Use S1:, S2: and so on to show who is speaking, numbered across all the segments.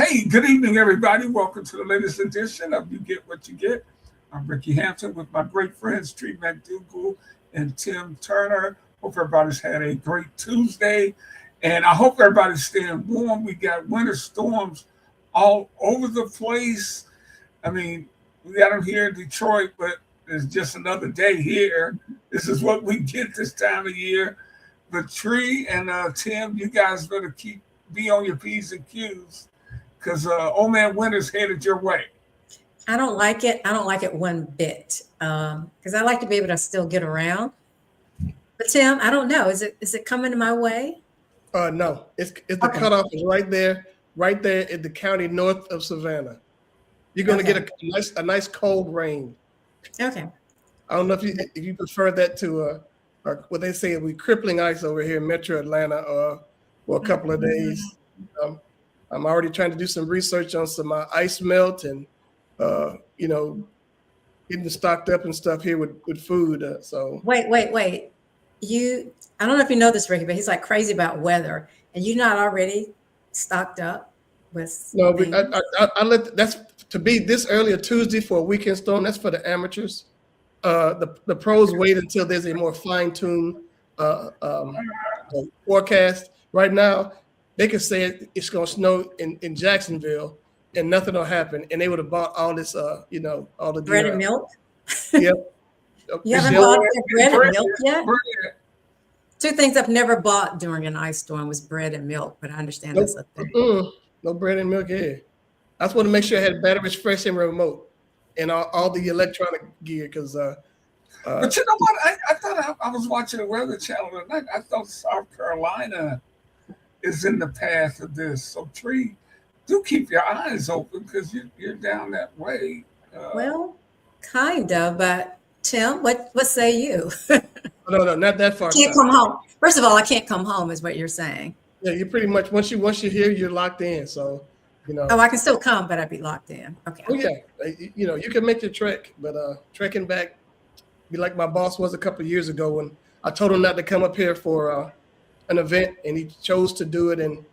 S1: Hey, good evening, everybody. Welcome to the latest edition of You Get What You Get. I'm Rickey Hampton with my great friends, McDougal and Tim Turner. Hope everybody's had a great Tuesday. And I hope everybody's staying warm. We got winter storms all over the place. I mean, we got them here in Detroit, but it's just another day here. This is what we get this time of year. But Tree and Tim, you guys better be on your P's and Q's because old man winter's headed your way.
S2: I don't like it. I don't like it one bit because I like to be able to still get around. But Tim, I don't know. Is it coming my way?
S3: No, it's the cutoff is right there in the county north of Savannah. You're going to get a nice cold rain.
S2: Okay. I
S3: don't know if you prefer that to what they say we crippling ice over here in Metro Atlanta for a couple of days. I'm already trying to do some research on some ice melt and getting stocked up and stuff here with food. So
S2: wait. I don't know if you know this, Rickey, but he's like crazy about weather, and you're not already stocked up with.
S3: No, but I let that's to be this early a Tuesday for a weekend storm. That's for the amateurs. The pros wait until there's a more fine-tuned forecast. Right now, they could say it's going to snow in Jacksonville and nothing will happen, and they would have bought all this, all the
S2: bread and milk.
S3: Yep.
S2: You haven't bought bread and milk yet? Two things I've never bought during an ice storm was bread and milk, but I understand that's a thing.
S3: No bread and milk here. I just want to make sure I had batteries fresh and remote and all the electronic gear because.
S1: But you know what? I thought I was watching the Weather Channel tonight. I thought South Carolina is in the path of this. So, Tree, do keep your eyes open because you're down that way.
S2: Well, kind of, but Tim, what say you?
S3: No, not that far.
S2: Can't come home. First of all, I can't come home, is what you're saying.
S3: Yeah, you pretty much once you're here, you're locked in. So,
S2: Oh, I can still come, but I'd be locked in. Okay.
S3: Oh yeah, you can make the trek, but trekking back, be like my boss was a couple of years ago when I told him not to come up here for an event, and he chose to do it, and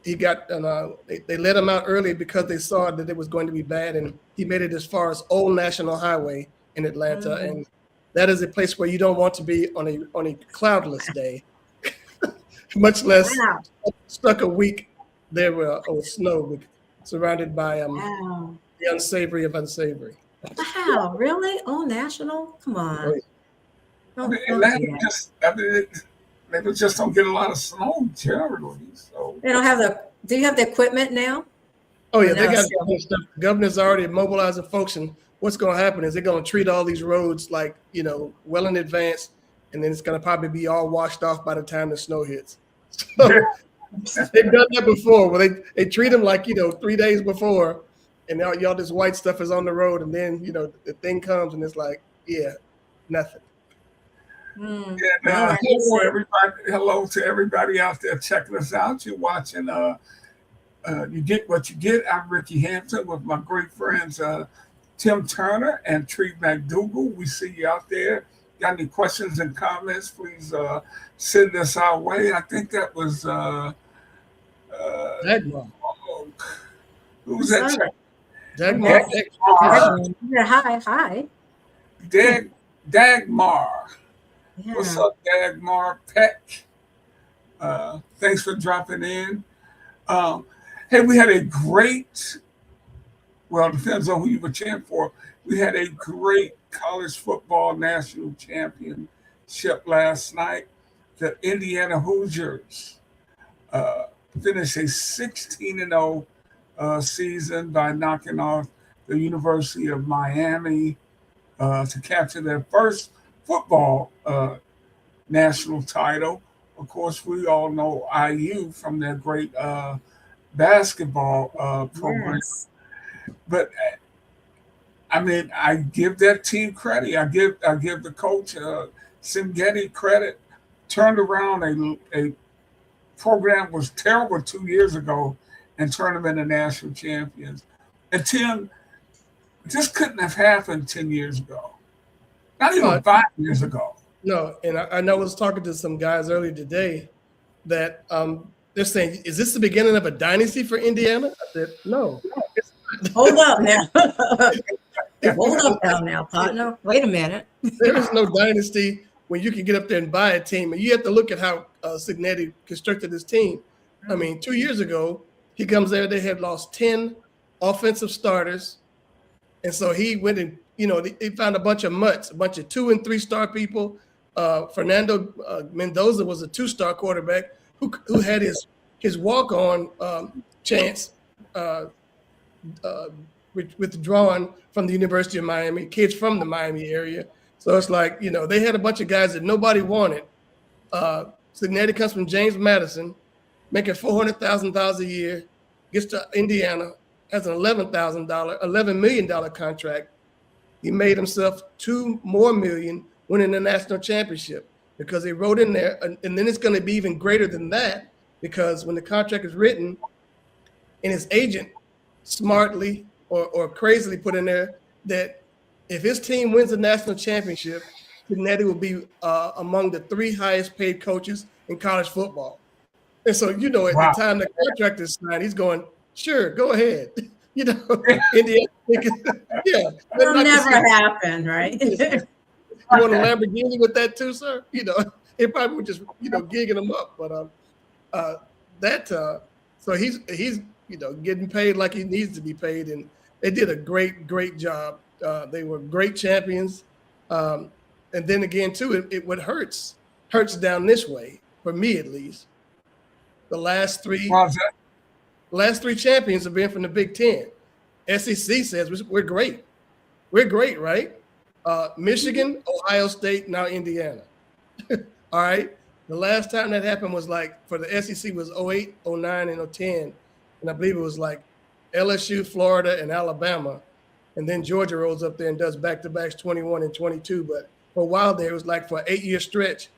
S3: he got they let him out early because they saw that it was going to be bad, and he made it as far as Old National Highway in Atlanta, and that is a place where you don't want to be on a cloudless day, much less stuck a week there with snow, surrounded by the unsavory of unsavory.
S2: Wow, really? Old National? Come on.
S1: Atlanta they just don't get a lot of snow generally. So
S2: they don't have do you have the equipment now?
S3: Oh yeah, they got stuff. The governor's already mobilizing folks, and what's going to happen is they're going to treat all these roads like well in advance, and then it's going to probably be all washed off by the time the snow hits. So they've done that before, where they treat them like 3 days before, and now y'all this white stuff is on the road, and then the thing comes and it's like nothing.
S1: And hello to everybody out there checking us out. You're watching You Get What You Get. I'm Rickey Hampton with my great friends Tim Turner and Tree McDougal. We see you out there. Got any questions and comments, please send us our way. I think that was who was that?
S3: Dagmar.
S2: Hi.
S1: Dagmar.
S2: Yeah.
S1: What's up, Dagmar Peck? Thanks for dropping in. Hey, we had a great, it depends on who you were cheering for. We had a great college football national championship last night. The Indiana Hoosiers finished a 16-0 season by knocking off the University of Miami to capture their first football national title. Of course, we all know IU from their great basketball program.
S2: Yes.
S1: But I give that team credit. I give the coach Simgetti credit. Turned around a program was terrible 2 years ago and turned them into national champions. And Tim, this couldn't have happened 10 years ago. Not even 5 years ago.
S3: No, and I know I was talking to some guys earlier today that they're saying, is this the beginning of a dynasty for Indiana? I said, no.
S2: Hold up now. Hold up now, partner. Wait a minute.
S3: There is no dynasty when you can get up there and buy a team. And you have to look at how Cignetti constructed his team. I mean, 2 years ago, he comes there, they had lost 10 offensive starters. And so he went and, he found a bunch of mutts, a bunch of 2- and 3-star people. Fernando Mendoza was a 2-star quarterback who had his walk-on chance withdrawn from the University of Miami, kids from the Miami area. So it's like, they had a bunch of guys that nobody wanted. Cignetti comes from James Madison, making $400,000 a year, gets to Indiana, has an $11 million contract. He made himself $2 more million winning the national championship because he wrote in there, and then it's going to be even greater than that because when the contract is written and his agent smartly or crazily put in there that if his team wins the national championship, Cignetti will be among the 3 highest paid coaches in college football. And so, at the time the contract is signed, he's going, sure, go ahead. Indiana thinking, yeah.
S2: It'll never happen, right?
S3: You want a Lamborghini with that too, sir? It probably would just, gigging him up. But so he's getting paid like he needs to be paid. And they did a great job. They were great champions. And then again, too, what hurts down this way, for me at least. The last 3 champions have been from the Big Ten. SEC says we're great. We're great, right? Michigan, Ohio State, now Indiana. All right. The last time that happened was for the SEC was 08, 09, and 10. And I believe it was LSU, Florida, and Alabama. And then Georgia rolls up there and does back-to-backs 21 and 22. But for a while there, it was for an 8-year stretch,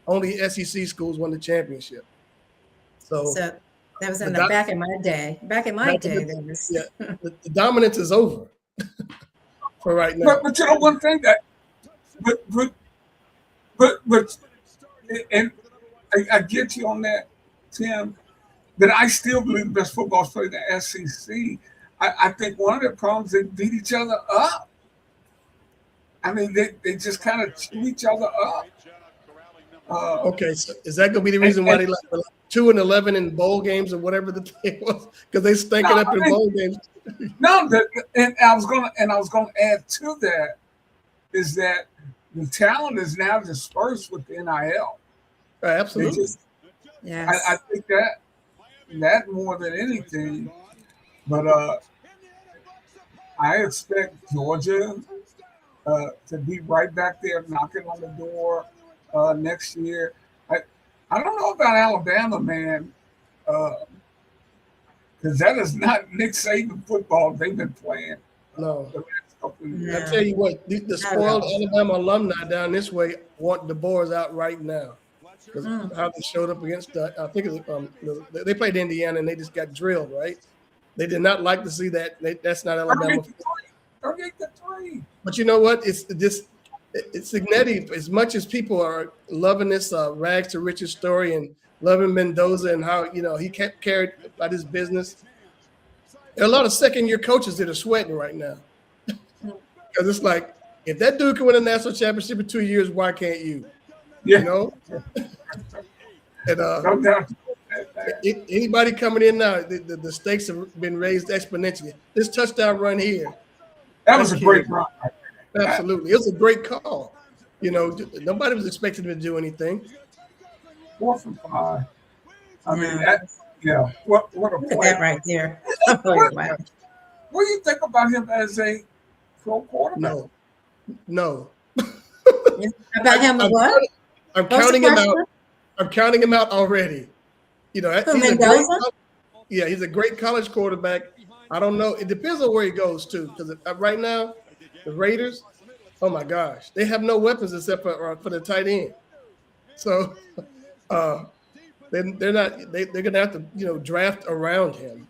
S3: only SEC schools won the championship. So that
S2: was back in my day. Back in my day, there was.
S3: Yeah, the dominance is over for right now.
S1: But one thing that, and I get you on that, Tim. But I still believe the best football is played in the SEC. I think one of the problems they beat each other up. I mean, they just kind of chew each other up.
S3: Okay, so is that going to be the reason why they 2-11 in bowl games or whatever the thing was? Because they stank it up in bowl games.
S1: No, and I was gonna add to that is that the talent is now dispersed with the NIL.
S3: Absolutely.
S2: Yes.
S1: I think that more than anything, but I expect Georgia to be right back there knocking on the door next year. I don't know about Alabama, man, because that is not Nick Saban football they've been playing.
S3: No.
S1: The last couple of years.
S3: I tell you what, the spoiled Alabama alumni down this way want the boards out right now. Because how they showed up against, I think it was, they played Indiana and they just got drilled, right? They did not like to see that. That's not Alabama.
S1: 38-3.
S3: But you know what? It's Cignetti. As much as people are loving this rags to riches story and loving Mendoza and how he kept carried by this business, there are a lot of second-year coaches that are sweating right now because it's like if that dude can win a national championship in 2 years, why can't you?
S1: Yeah.
S3: And anybody coming in now, the stakes have been raised exponentially. This touchdown run here.
S1: That was a great run.
S3: Absolutely. It was a great call. Nobody was expecting him to do anything.
S1: 4 from 5. I mean, what a
S2: Look at
S1: play.
S2: that right there.
S1: What
S2: Wow.
S1: do you think about him as a pro quarterback?
S3: No.
S2: About him, what?
S3: I'm counting him out. I'm counting him out already. He's a great college quarterback. I don't know. It depends on where he goes too. Because right now, the Raiders, oh my gosh, they have no weapons except for the tight end. So they're not. They're gonna have to draft around him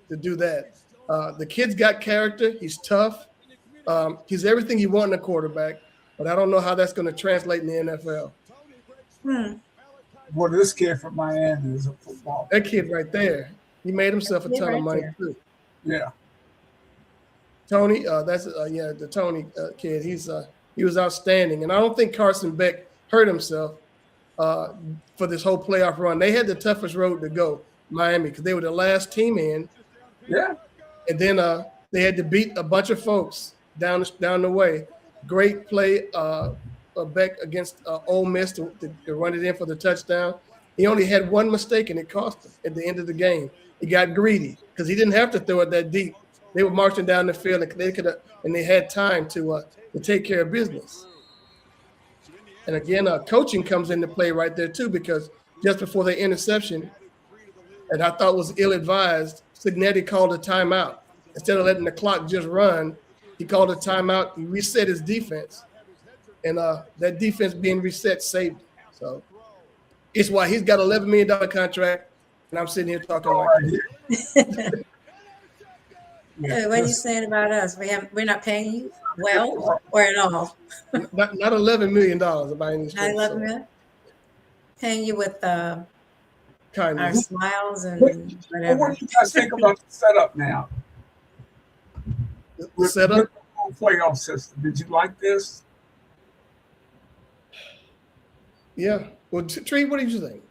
S3: to do that. The kid's got character. He's tough. He's everything you want in a quarterback. But I don't know how that's going to translate in the NFL.
S1: Boy, this kid from Miami is a football.
S3: That kid right there, he made himself a
S2: Yeah,
S3: ton of
S2: right
S3: money
S2: there.
S3: too.
S1: Yeah.
S3: Tony, the Tony kid. He was outstanding, and I don't think Carson Beck hurt himself for this whole playoff run. They had the toughest road to go, Miami, because they were the last team in,
S1: Yeah.
S3: and then they had to beat a bunch of folks down the way. Great play, Beck against Ole Miss to run it in for the touchdown. He only had one mistake, and it cost him at the end of the game. He got greedy because he didn't have to throw it that deep. They were marching down the field, and they had time to take care of business. And again, coaching comes into play right there too, because just before the interception, and I thought was ill-advised, Signetti called a timeout. Instead of letting the clock just run, he called a timeout. He reset his defense, and that defense being reset saved him. So it's why he's got an $11 million contract, and I'm sitting here talking like this.
S2: What are you saying about us? We're not paying you well or at all.
S3: Not $11 million by any stretch.
S2: I love them. Paying you with our
S3: Kindness.
S2: smiles and
S1: Well,
S2: whatever.
S1: what do you guys think about the setup now?
S3: The setup?
S1: With the whole playoff system. Did you like this?
S3: Yeah. Well, Tree, what did you think?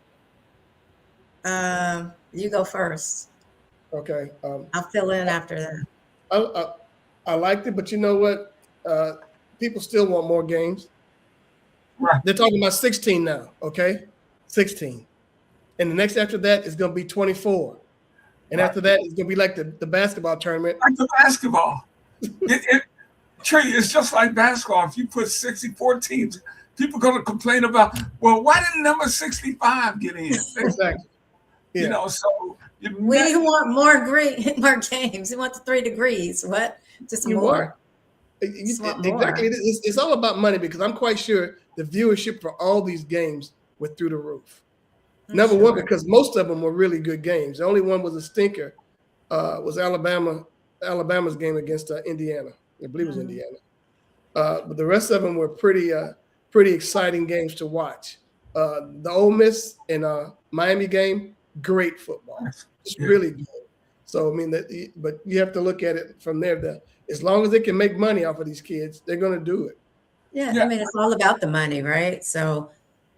S2: You go first.
S3: Okay.
S2: I'll fill in after that.
S3: I liked it, but you know what? People still want more games.
S1: Right.
S3: They're talking about 16 now, okay? 16. And the next after that is going to be 24. And after that, it's going to be like the basketball tournament.
S1: Like the basketball. Trey, it's just like basketball. If you put 64 teams, people are going to complain about, well, why didn't number 65 get in?
S3: Exactly. Yeah.
S1: You know, so
S2: We want more games. We want the 3 degrees. What? Just more.
S3: Exactly. It's all about money, because I'm quite sure the viewership for all these games went through the roof. Number one, because most of them were really good games. The only one was a stinker, was Alabama's game against Indiana. I believe it was Indiana. But the rest of them were pretty exciting games to watch. The Ole Miss and Miami game, great football. It's really good. So I mean, but you have to look at it from there. As long as they can make money off of these kids, they're going to do it.
S2: Yeah, I mean, it's all about the money, right? So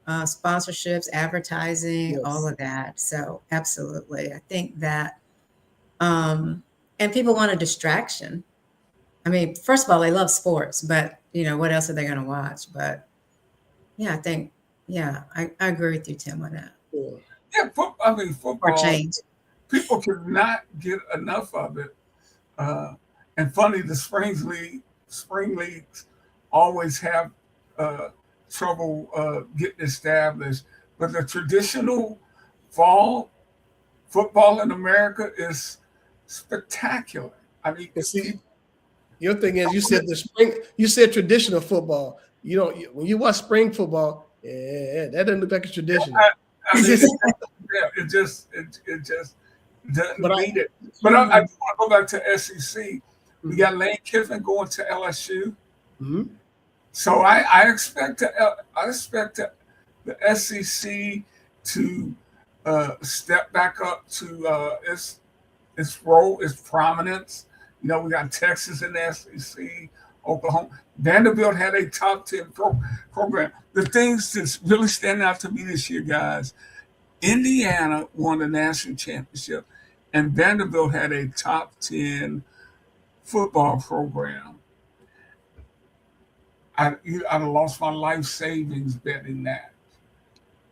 S2: sponsorships, advertising,
S3: Yes.
S2: all of that. So absolutely. I think that, and people want a distraction. I mean, first of all, they love sports, but what else are they going to watch? But yeah, I think, I agree with you, Tim, on that.
S1: Yeah, football.
S2: Or change.
S1: People cannot get enough of it. And funny, the spring leagues always have trouble getting established. But the traditional fall football in America is spectacular. I mean,
S3: See, your thing is, you said traditional football. When you watch spring football, that doesn't look like a tradition.
S1: It just doesn't need it. But I want to go back to SEC. We got Lane Kiffin going to LSU.
S3: Mm-hmm.
S1: So I expect the SEC to step back up to its role, its prominence. We got Texas in the SEC, Oklahoma. Vanderbilt had a top 10 program. The things that's really standing out to me this year, guys, Indiana won the national championship, and Vanderbilt had a top 10 football program. I'd have lost my life savings betting that.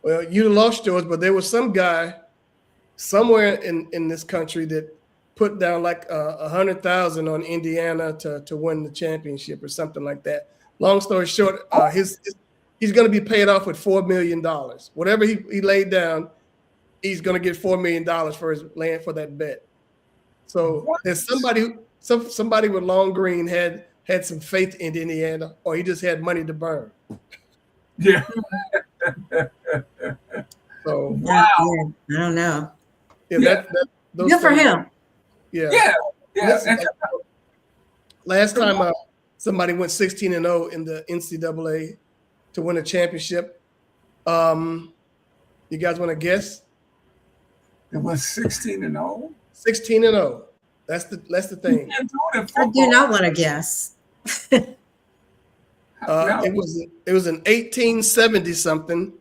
S3: Well, you lost yours, but there was some guy somewhere in this country that put down like $100,000 on Indiana to win the championship or something like that. Long story short, he's going to be paid off with $4 million. Whatever he laid down, he's going to get $4 million for his land for that bet. So there's somebody with long green had some faith in Indiana, or he just had money to burn.
S1: Yeah.
S3: So
S2: wow. I don't know.
S3: Yeah.
S2: Good for him.
S3: Yeah.
S1: Yeah.
S3: Last time somebody went 16-0 in the NCAA to win a championship, You guys want to guess?
S1: It was 16-0.
S3: 16-0. That's the thing.
S2: I do not want to guess.
S3: It was an 1870 something.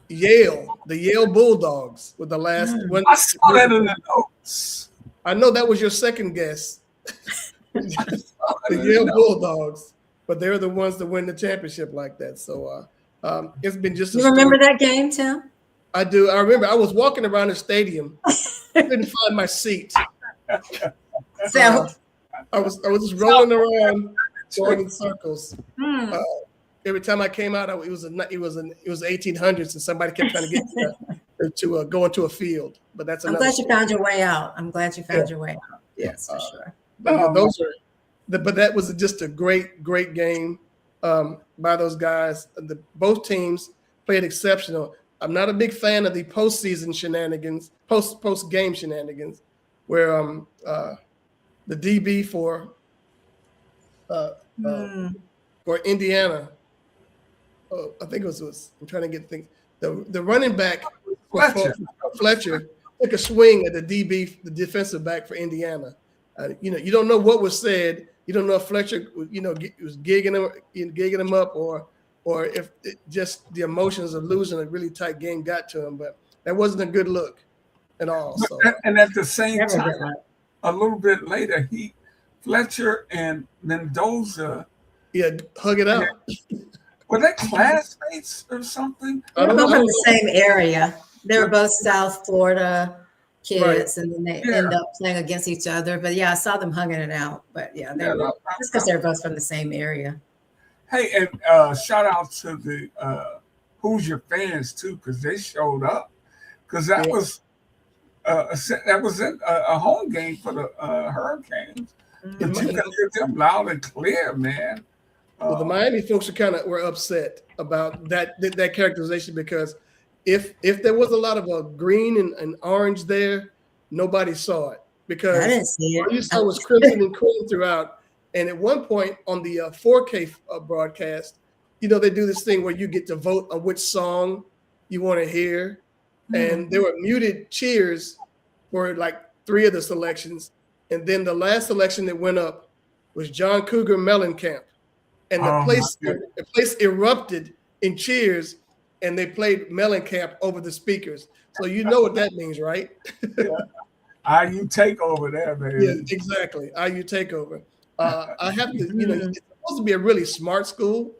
S3: Yale, the Yale Bulldogs were the last one.
S1: I saw that in the notes.
S3: I know that was your second guess. The Yale Bulldogs, but they're the ones that win the championship like that. So it's been just.
S2: You remember that game, Tim?
S3: I do. I remember. I was walking around the stadium, couldn't find my seat.
S2: So
S3: I was just rolling around, going in circles. Every time I came out, it was 1800s, and somebody kept trying to get to go into a field. But that's.
S2: I'm glad you found your way out. Your way out. Yes, for sure.
S3: But that was just a great game by those guys. Both teams played exceptional. I'm not a big fan of the postseason shenanigans, post game shenanigans, where the DB for Indiana. I think it was. I'm trying to get things. The running back Fletcher took a swing at the DB, the defensive back for Indiana. You don't know what was said. You don't know if Fletcher, was gigging him up, or if just the emotions of losing a really tight game got to him. But that wasn't a good look at all. So.
S1: And at the same time, a little bit later, Fletcher and Mendoza,
S3: hug it out.
S1: Were they classmates or something?
S2: They were both from the same area. They were both South Florida kids, right. And then they end up playing against each other. But I saw them hugging it out. But just because they're both from the same area.
S1: Hey, and shout out to the Hoosier fans too, because they showed up. Because that was a home game for the Hurricanes. But you can hear them loud and clear, man.
S3: Well, the Miami folks were upset about that characterization, because if there was a lot of green and orange there, nobody saw it, because
S2: I didn't see it.
S3: All you saw was crimson and cream throughout. And at one point on the 4K broadcast, they do this thing where you get to vote on which song you want to hear, and there were muted cheers for like 3 of the selections, and then the last selection that went up was John Cougar Mellencamp. And the place erupted in cheers, and they played Mellencamp over the speakers. So you know what that means, right?
S1: IU takeover there, baby.
S3: Yeah, exactly. IU takeover. I have to, it's supposed to be a really smart school,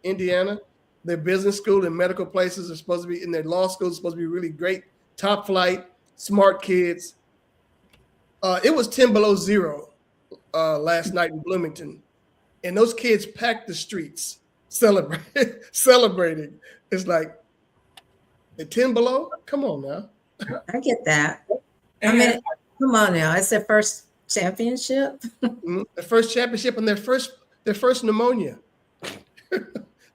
S3: Indiana. Their business school and medical places are supposed to be, in their law school is supposed to be really great, top flight, smart kids. It was 10 below zero last night in Bloomington. And those kids packed the streets celebrating. It's like, at 10 below? Come on now.
S2: I get that. I mean, come on now. It's their first championship.
S3: Their first championship and their first pneumonia.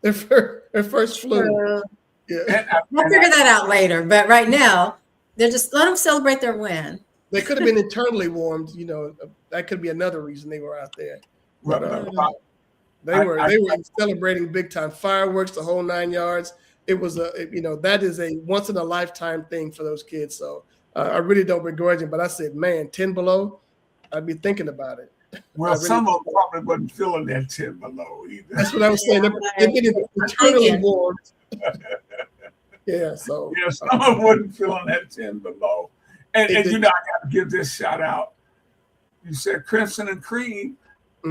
S3: their first flu. Yeah.
S2: We'll figure that out later. But right now, they're just let them celebrate their win.
S3: They could have been internally warmed. That could be another reason they were out there. But, they were celebrating big time, fireworks, the whole 9 yards. It was that is a once in a lifetime thing for those kids. So I really don't begrudge it. But I said, man, 10 below, I'd be thinking about it.
S1: Well, some of them probably wasn't feeling that 10 below either.
S3: That's what I was saying. They're getting internally warmed. So
S1: some of them wasn't feeling that 10 below. And I got to give this shout out. You said Crimson and Cream.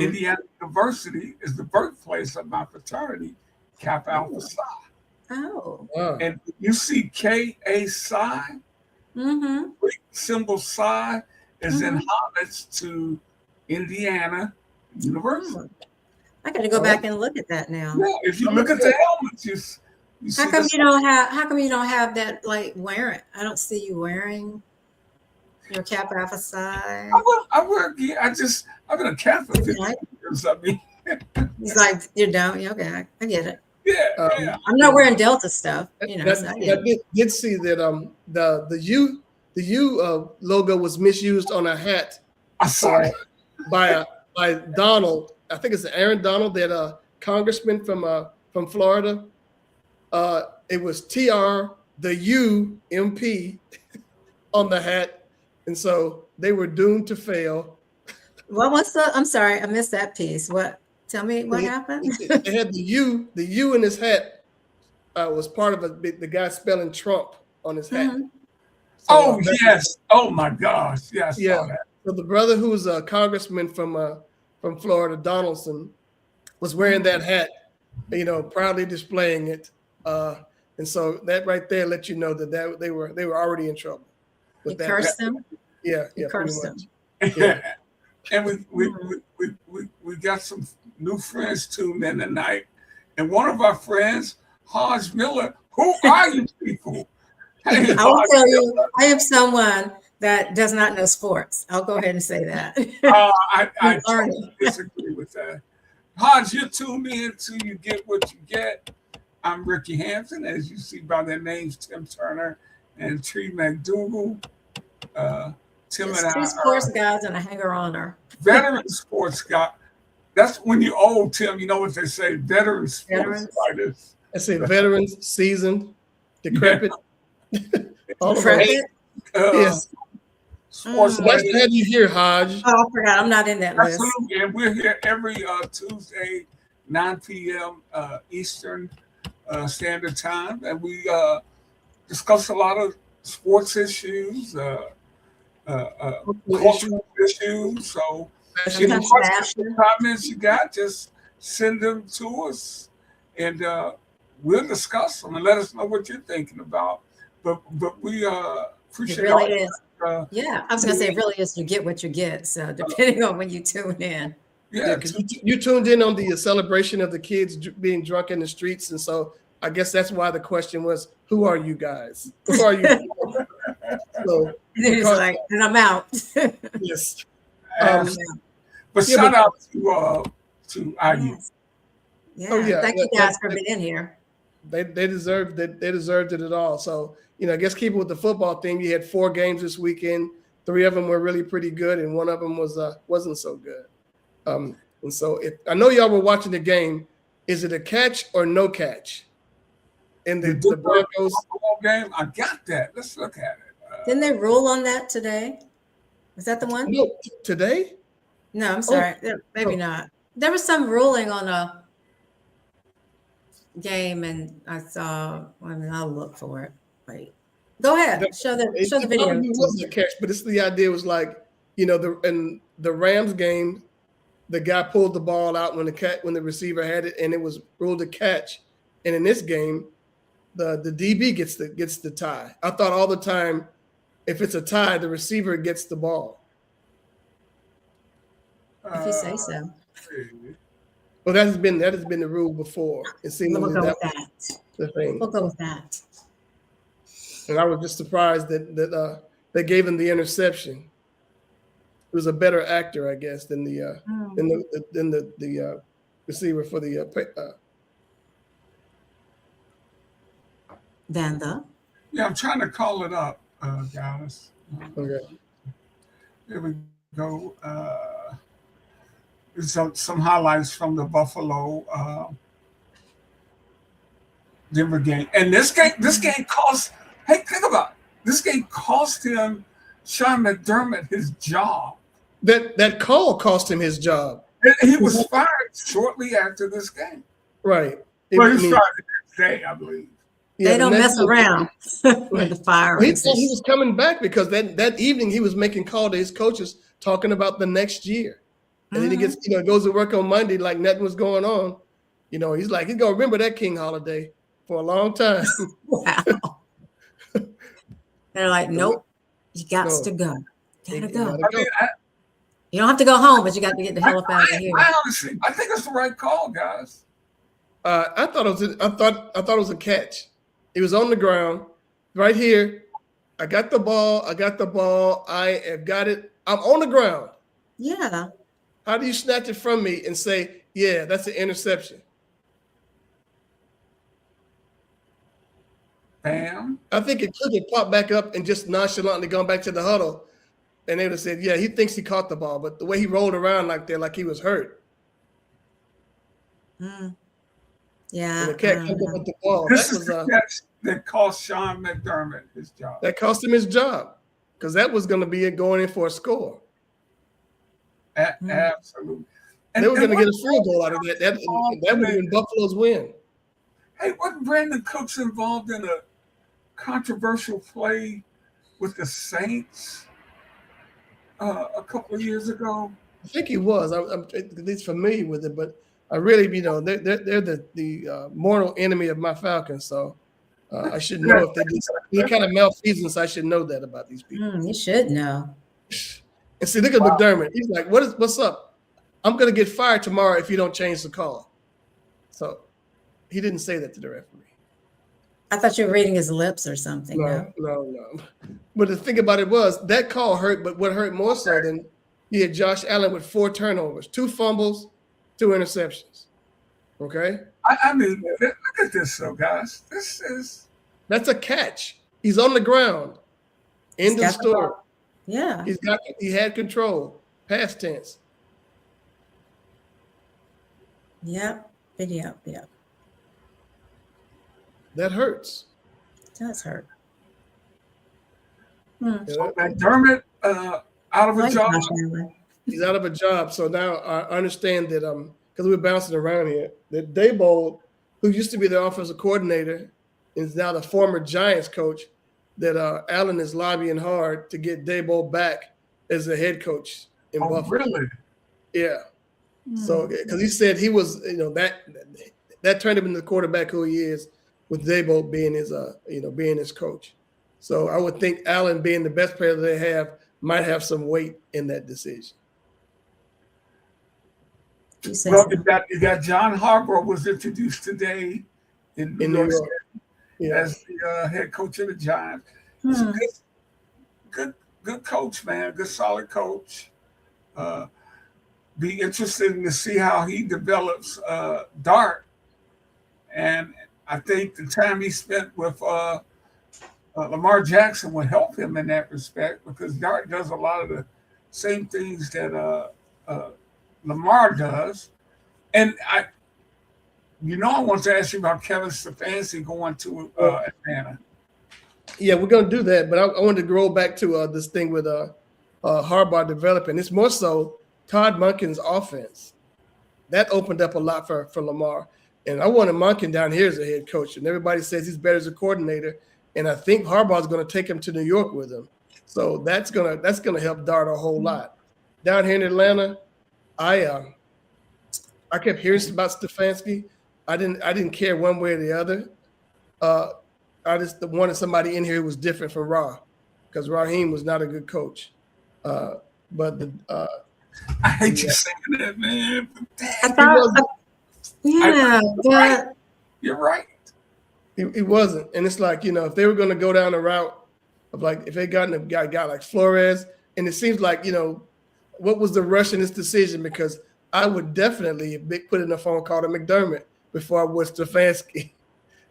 S1: Indiana University is the birthplace of my fraternity, Kappa Alpha Psi.
S2: Oh.
S1: And you see KA Psi, Greek symbol Psi is in homage to Indiana University.
S2: I got to go back and look at that now.
S1: Yeah, if you look at the helmets, you see.
S2: How come you don't have that wearing? I don't see you wearing your Kappa Alpha Psi.
S1: I wear. I've been a Kappa for 15 years. I mean,
S2: he's like, you don't. Okay, I get it.
S1: Yeah.
S2: I'm not wearing Delta stuff.
S3: I did see that the U logo was misused on a hat.
S1: I saw it
S3: by Donald. I think it's Aaron Donald, that congressman from Florida. It was TR the UMP on the hat, and so they were doomed to fail.
S2: What was I'm sorry, I missed that piece. What? Tell me what happened.
S3: They had the U in his hat was part of the guy spelling Trump on his hat.
S2: Mhm.
S1: So, yes. Oh my gosh. Yes. Yeah. Saw that.
S3: So the brother who was a congressman from Florida, Donaldson, was wearing that hat, proudly displaying it. And so that right there let you know that they were already in trouble.
S2: You cursed them?
S3: Yeah,
S2: cursed
S3: pretty
S2: them.
S3: much. Yeah.
S1: And we got some new friends tuned in tonight. And one of our friends, Hodge Miller, who are you people? Hey,
S2: I will tell you, I am someone that does not know sports. I'll go ahead and say that.
S1: I totally disagree with that. Hodge, you're tuned in to You Get What You Get. I'm Rickey Hampton, as you see by their names, Tim Turner and Tree McDougal. Tim and I
S2: two sports guys and a hanger-oner.
S1: Veteran sports guy. That's when you're old, Tim. You know what they say, veteran sports fighters.
S3: I say veterans, seasoned, decrepit. All
S2: decrepit?
S3: Yes.
S1: Sports
S3: nice to have you here, Hodge.
S2: Oh, I forgot. I'm not in that list.
S1: Absolutely. And we're here every Tuesday, 9 p.m. Eastern Standard Time. And we discuss a lot of sports issues, cultural issues. So any questions, comments you got, just send them to us. And we'll discuss them and let us know what you're thinking about. But we appreciate
S2: it. Really is. Yeah, I was gonna say it really is. You get what you get. So depending on when you tune in.
S3: Yeah, because you tuned in on the celebration of the kids being drunk in the streets, and so I guess that's why the question was, "Who are you guys? Who are you?" So
S2: it's like, and I'm out.
S3: Yes.
S1: But shout out to IU.
S2: Yeah. Thank you guys for being here.
S3: They deserved it. They deserved it at all. So I guess keeping with the football thing, you had 4 games this weekend. 3 of them were really pretty good, and 1 of them wasn't so good. And so I know y'all were watching the game. Is it a catch or no catch? In the Broncos
S1: game, I got that. Let's look at it.
S2: Didn't they rule on that today? Is that the one?
S3: No, today?
S2: No, I'm sorry. Maybe not. There was some ruling on a game, and I saw. I'll look for it. Wait, go ahead. Show the video.
S3: It wasn't a catch, but the idea was like, in the Rams game, the guy pulled the ball out when the receiver had it, and it was ruled a catch. And in this game, the DB gets the tie. I thought all the time, if it's a tie, the receiver gets the ball.
S2: If you say so.
S3: Well, that has been the rule before. It seems
S2: we'll go with that.
S3: The thing.
S2: We'll go with that.
S3: And I was just surprised that they gave him the interception. It was a better actor, I guess, than the receiver for the.
S1: Yeah, I'm trying to call it up, guys.
S3: Okay.
S1: Here we go. Some highlights from the Buffalo Denver game, and this game cost. Hey, think about it. This game cost him, Sean McDermott, his job.
S3: That call cost him his job.
S1: He was fired shortly after this game.
S3: Right.
S1: Well, he started the next day, I believe.
S2: Yeah, they don't mess around with the fire.
S3: He was coming back because that evening he was making call to his coaches talking about the next year. And then he gets, goes to work on Monday like nothing was going on. He's like, he's gonna remember that King holiday for a long time.
S2: Wow. They're like, nope, you got to go. Gotta go. You don't have to go home, but you got to get the hell up out of here.
S1: I think it's the right call, guys.
S3: I thought it was a catch. He was on the ground, right here. I got the ball. I have got it. I'm on the ground.
S2: Yeah.
S3: How do you snatch it from me and say, yeah, that's an interception?
S1: Bam.
S3: I think it could have popped back up and just nonchalantly gone back to the huddle. And they would have said, yeah, he thinks he caught the ball. But the way he rolled around like he was hurt.
S2: Yeah.
S3: And the cat comes up with the ball.
S1: that cost Sean McDermott his job.
S3: That cost him his job because that was going to be it going in for a score.
S1: Absolutely.
S3: And they were going to get a field goal out of that. That would have been Buffalo's win.
S1: Hey, wasn't Brandon Cooks involved in a controversial play with the Saints a couple of years ago?
S3: I think he was. I'm at least familiar with it, but I really, they're the mortal enemy of my Falcons. So I should know if they did any kind of malfeasance. I should know that about these people.
S2: You should know.
S3: And see, look at McDermott. He's like, what's up? I'm going to get fired tomorrow if you don't change the call. So he didn't say that to the referee.
S2: I thought you were reading his lips or something.
S3: No. But the thing about it was that call hurt, but what hurt more so than he had Josh Allen with 4 turnovers, 2 fumbles, 2 interceptions. Okay?
S1: I mean, look at this, though, guys.
S3: That's a catch. He's on the ground. End of story.
S2: Yeah.
S3: He had control. Past tense.
S2: Yep. Yep.
S3: That hurts.
S2: It does hurt.
S1: So McDermott out of a job.
S3: He's out of a job. So now I understand that because we're bouncing around here, that Daboll, who used to be the offensive coordinator, is now the former Giants coach, that Allen is lobbying hard to get Daboll back as the head coach in Buffalo.
S1: Really?
S3: Yeah. So because he said he was, that turned him into the quarterback who he is, with Daboll being his coach. So I would think Allen, being the best player they have, might have some weight in that decision.
S1: Well, you got John Harbaugh was introduced today in New York as the head coach of the Giants. He's a good coach, man. Good, solid coach. Be interesting to see how he develops Dart. And I think the time he spent with Lamar Jackson would help him in that respect, because Dart does a lot of the same things that Lamar does. And I want to ask you about Kevin Stefanski going to Atlanta. Yeah,
S3: we're going to do that. But I wanted to go back to this thing with Harbaugh developing. It's more so Todd Monken's offense. That opened up a lot for Lamar. And I wanted Monken down here as a head coach. And everybody says he's better as a coordinator. And I think Harbaugh's going to take him to New York with him. So that's gonna help Dart a whole lot. Down here in Atlanta, I kept hearing about Stefanski. I didn't care one way or the other. I just wanted somebody in here who was different from Ra, because Raheem was not a good coach. I
S1: hate you saying that, man. You're right.
S3: He wasn't. And it's like, if they were going to go down the route of, like, if they gotten a guy like Flores, and it seems like, what was the rush in this decision? Because I would definitely put in a phone call to McDermott before I would Stefanski.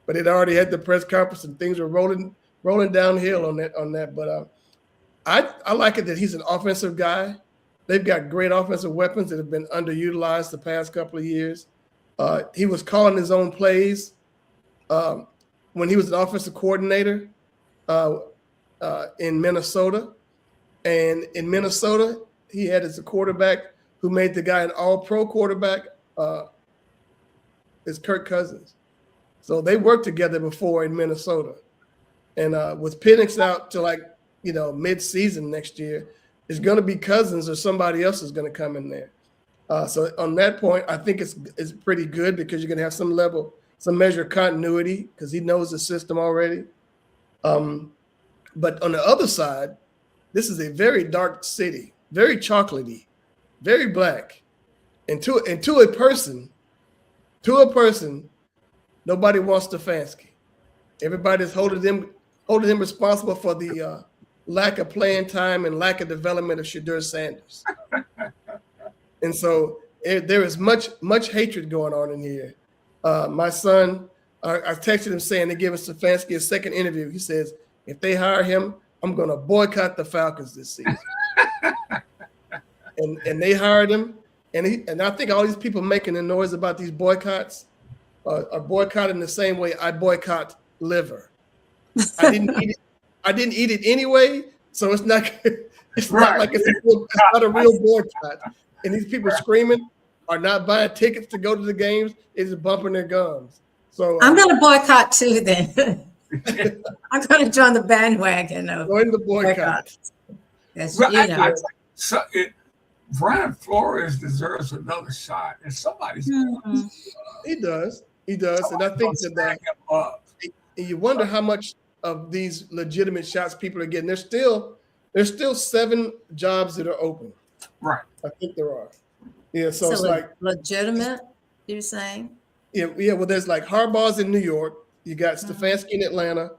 S3: But it already had the press conference and things were rolling downhill on that. But I like it that he's an offensive guy. They've got great offensive weapons that have been underutilized the past couple of years. He was calling his own plays when he was an offensive coordinator in Minnesota. And in Minnesota, he had as a quarterback who made the guy an all-pro quarterback is Kirk Cousins. So they worked together before in Minnesota. And with Penix out to mid-season next year, it's going to be Cousins or somebody else is going to come in there. So on that point, I think it's pretty good, because you're going to have some measure of continuity, because he knows the system already. But on the other side, this is a very dark city, very chocolatey, very black. And to a person, nobody wants Stefanski. Everybody's holding him responsible for the lack of playing time and lack of development of Shedeur Sanders. And so there is much hatred going on in here. My son, I texted him saying they're giving Stefanski a second interview. He says, if they hire him, I'm going to boycott the Falcons this season. and they hired him. And I think all these people making the noise about these boycotts are boycotting the same way I boycott liver. I didn't eat it. I didn't eat it anyway, so it's not. It's
S1: Right.
S3: not like it's not a real boycott. And these people screaming are not buying tickets to go to the games. It's just bumping their gums. So
S2: I'm going to boycott too. Then I'm going to join the bandwagon of
S3: join the boycott.
S2: That's,
S1: Well,
S2: you know.
S1: Brian Flores deserves another shot, and somebody's
S2: Mhm.
S3: He does, and I think that
S1: him up.
S3: and you wonder how much of these legitimate shots people are getting. There's still 7 jobs that are open.
S1: Right.
S3: I think there are. Yeah, so it's like
S2: legitimate. You're saying?
S3: yeah. Well, there's like Harbaugh's in New York. You got Stefanski in Atlanta.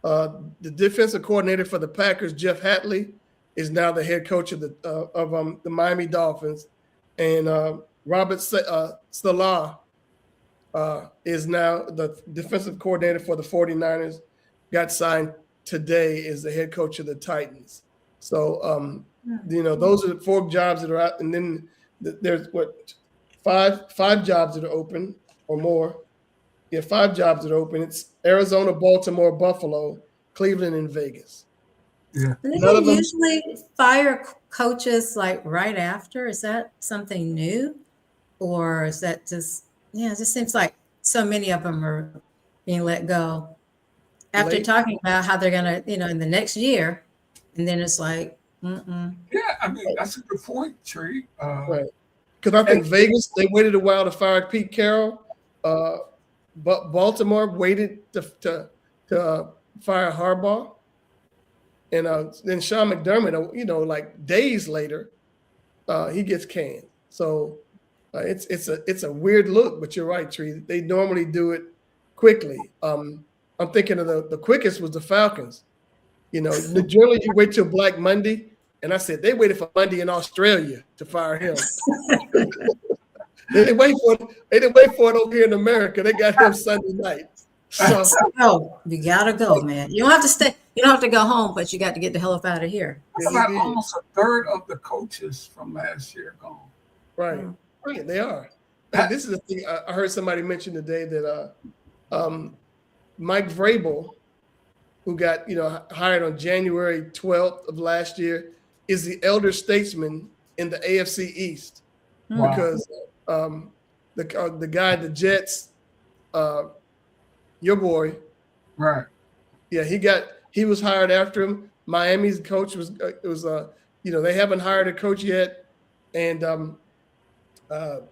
S3: The defensive coordinator for the Packers, Jeff Hatley, is now the head coach of the Miami Dolphins, and Robert Salah is now the defensive coordinator for the 49ers. Got signed today as the head coach of the Titans. So those are the 4 jobs that are out, and then there's five jobs that are open or more. Yeah, 5 jobs that are open. It's Arizona, Baltimore, Buffalo, Cleveland, and Vegas.
S1: Yeah.
S2: Do they usually fire coaches like right after? Is that something new, or is that just it just seems like so many of them are being let go after
S3: Late.
S2: talking about how they're gonna, in the next year, and then it's like,
S1: Yeah, I mean that's a good point, Tree.
S3: Right. Because I think Vegas, they waited a while to fire Pete Carroll. But Baltimore waited to fire Harbaugh. And then Sean McDermott, like days later, he gets canned. So it's a weird look, but you're right, Tree. They normally do it quickly. I'm thinking of the quickest was the Falcons. Generally you wait till Black Monday, and I said they waited for Monday in Australia to fire him. They didn't wait for it over here in America. They got him Sunday night. So
S2: you gotta go, man. You don't have to stay. You don't have to go home, but you got to get the hell up out of here.
S1: About almost a third of the coaches from last year gone.
S3: Right, they are. And this is the thing I heard somebody mention today that Mike Vrabel, who got hired on January 12th of last year, is the elder statesman in the AFC East.
S1: Wow.
S3: Because the guy, the Jets, your boy,
S1: right?
S3: Yeah, he was hired after him. Miami's coach was they haven't hired a coach yet, and I'm trying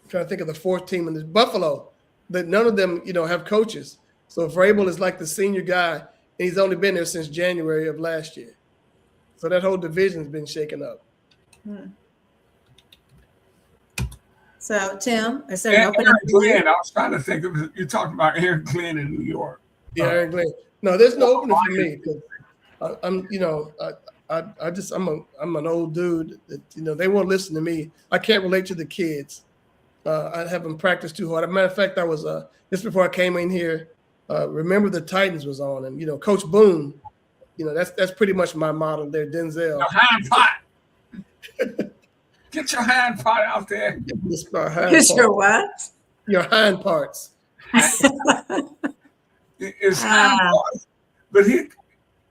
S3: to think of the 4th team in the Buffalo. That none of them have coaches. So Vrabel is like the senior guy, and he's only been there since January of last year. So that whole division's been shaken up.
S2: So, Tim, is there an opening?
S1: Aaron Glenn, I was trying to think of it. You're talking about Aaron Glenn in New York.
S3: Yeah, Aaron Glenn. No, there's no opening for me because I'm an old dude that they won't listen to me. I can't relate to the kids. I haven't practiced too hard. As a matter of fact, I was just before I came in here. Remember the Titans was on, and Coach Boone. That's pretty much my model there, Denzel.
S1: Your hind pot. Get your hind part out there.
S2: Your what?
S3: Your hind parts.
S1: It's hind parts, but the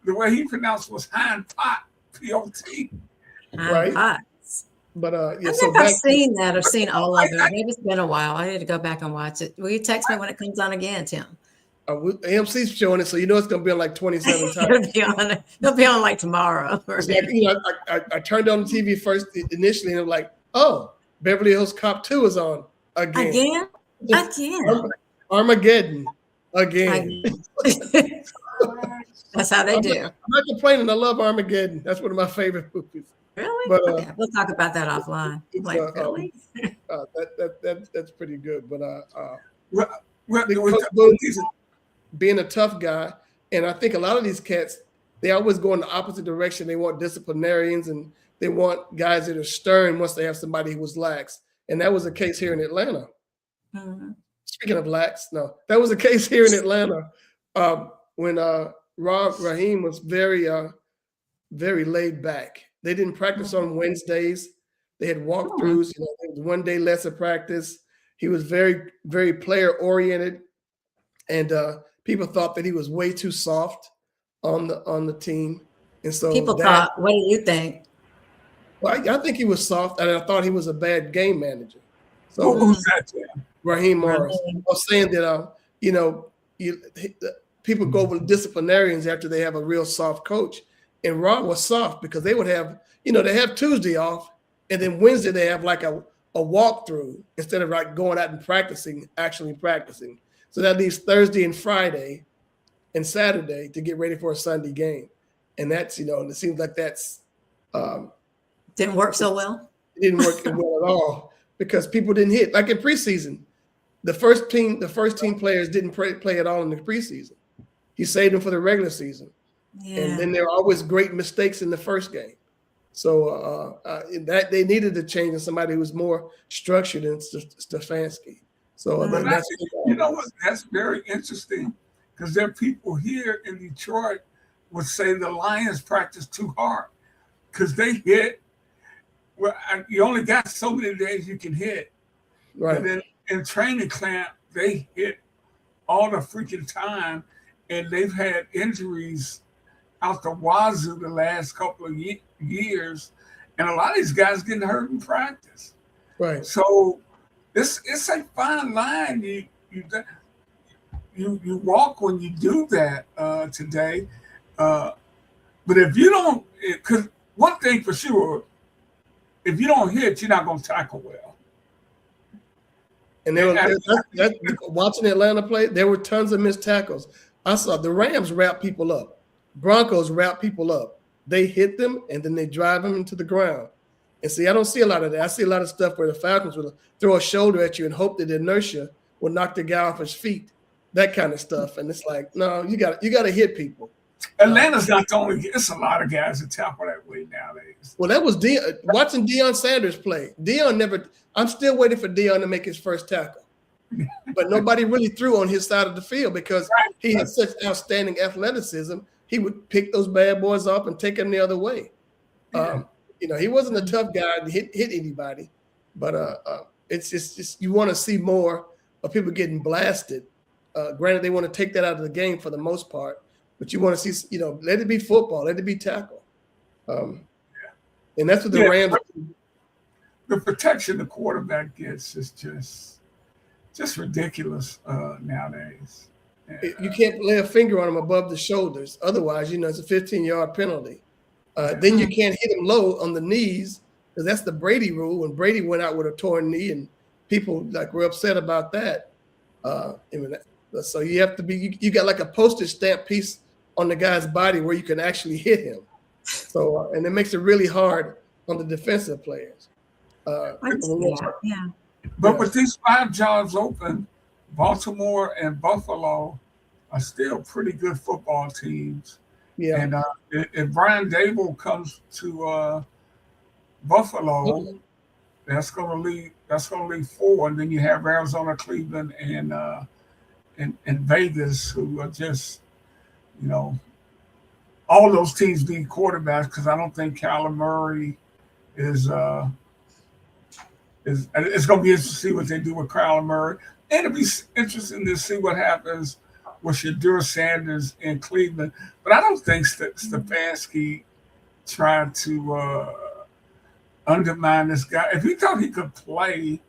S1: way he pronounced was hind pot, P-O-T.
S3: Right.
S2: Pots.
S3: But
S2: I think I've seen that. I've seen all of it. Maybe it's been a while. I need to go back and watch it. Will you text me when it comes on again, Tim?
S3: AMC's showing it, so it's going to be on like 27 times.
S2: It'll be on like tomorrow.
S3: I turned on the TV first initially, and I'm like, oh, Beverly Hills Cop 2 is on again. Armageddon again.
S2: That's how they do.
S3: I'm not complaining. I love Armageddon. That's one of my favorite movies.
S2: Really?
S3: But,
S2: okay. We'll talk about that offline. Really?
S3: That's pretty good. But
S1: Well,
S3: being a tough guy, and I think a lot of these cats, they always go in the opposite direction. They want disciplinarians, and they want guys that are stern once they have somebody who was lax. And that was the case here in Atlanta.
S2: Mm-hmm.
S3: Speaking of lax, no, that was the case here in Atlanta when Rob Raheem was very, very laid back. They didn't practice on Wednesdays. They had walkthroughs. There was 1 day less of practice. He was very, very player oriented, and people thought that he was way too soft on the team, and so
S2: People thought, what do you think?
S3: Well, I think he was soft, and I thought he was a bad game manager. So
S1: Who's that? Jim?
S3: Raheem Morris. I was saying that people go with disciplinarians after they have a real soft coach, and Ron was soft because they would have they have Tuesday off, and then Wednesday they have like a walkthrough instead of like going out and actually practicing. So that leaves Thursday and Friday and Saturday to get ready for a Sunday game, and that's it seems like that's
S2: didn't work so well.
S3: It didn't work well at all because people didn't hit. Like in preseason, the first team players didn't play at all in the preseason. He saved them for the regular season, and then there were always great mistakes in the first game. So that they needed to change in somebody who was more structured than Stefanski. So
S1: that's very interesting because there are people here in Detroit would say the Lions practice too hard because they hit. Well, you only got so many days you can hit.
S3: Right.
S1: And then in training camp, they hit all the freaking time, and they've had injuries out the wazoo the last couple of years, and a lot of these guys getting hurt in practice.
S3: Right.
S1: So it's a fine line you walk when you do that today. But if you don't, because one thing for sure, if you don't hit, you're not going to tackle well.
S3: And watching Atlanta play, there were tons of missed tackles. I saw the Rams wrap people up. Broncos wrap people up. They hit them, and then they drive them into the ground. And see, I don't see a lot of that. I see a lot of stuff where the Falcons will throw a shoulder at you and hope that the inertia will knock the guy off his feet, that kind of stuff. And it's like, no, you got to hit people.
S1: Atlanta's not the only. It's a lot of guys that tackle that way nowadays.
S3: Well, that was watching Deion Sanders play. I'm still waiting for Deion to make his first tackle. But nobody really threw on his side of the field because he had such outstanding athleticism. He would pick those bad boys up and take them the other way. He wasn't a tough guy to hit anybody, but it's just you want to see more of people getting blasted. Granted, they want to take that out of the game for the most part, but you want to see, let it be football, let it be tackle. And that's what the Rams.
S1: The protection the quarterback gets is just ridiculous nowadays.
S3: You can't lay a finger on him above the shoulders. Otherwise, it's a 15-yard penalty. Then you can't hit him low on the knees because that's the Brady rule. When Brady went out with a torn knee and people were upset about that. So you have to you got like a postage stamp piece on the guy's body where you can actually hit him. So, and it makes it really hard on the defensive players.
S1: But with these 5 jobs open, Baltimore and Buffalo are still pretty good football teams.
S3: Yeah.
S1: And if Brian Dable comes to Buffalo, that's going to leave 4, and then you have Arizona, Cleveland, and Vegas, who are just, all those teams need quarterbacks because I don't think Kyler Murray is. It's going to be interesting to see what they do with Kyler Murray, and it'll be interesting to see what happens with Shedeur Sanders in Cleveland. But I don't think Stefanski tried to undermine this guy. If he thought he could play,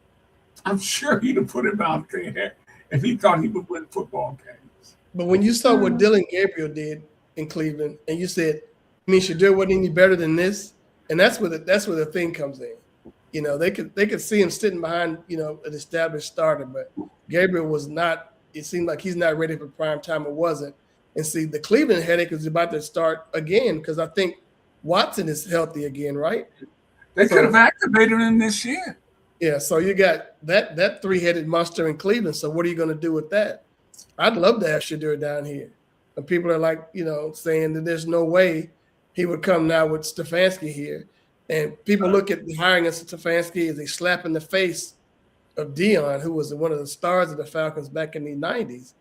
S1: I'm sure he'd have put him out there if he thought he would win football games.
S3: But when you saw what Dylan Gabriel did in Cleveland, and you said, Shedeur wasn't any better than this, and that's where the thing comes in. They could see him sitting behind, an established starter, but Gabriel was not. It seemed like he's not ready for prime time. It wasn't. And see, the Cleveland headache is about to start again because I think Watson is healthy again, right?
S1: They could have activated him this year.
S3: Yeah, so you got that 3-headed monster in Cleveland. So what are you going to do with that? I'd love to have Shedeur down here. And people are saying that there's no way he would come now with Stefanski here. And people look at the hiring of Stefanski as a slap in the face of Deion, who was one of the stars of the Falcons back in the 90s.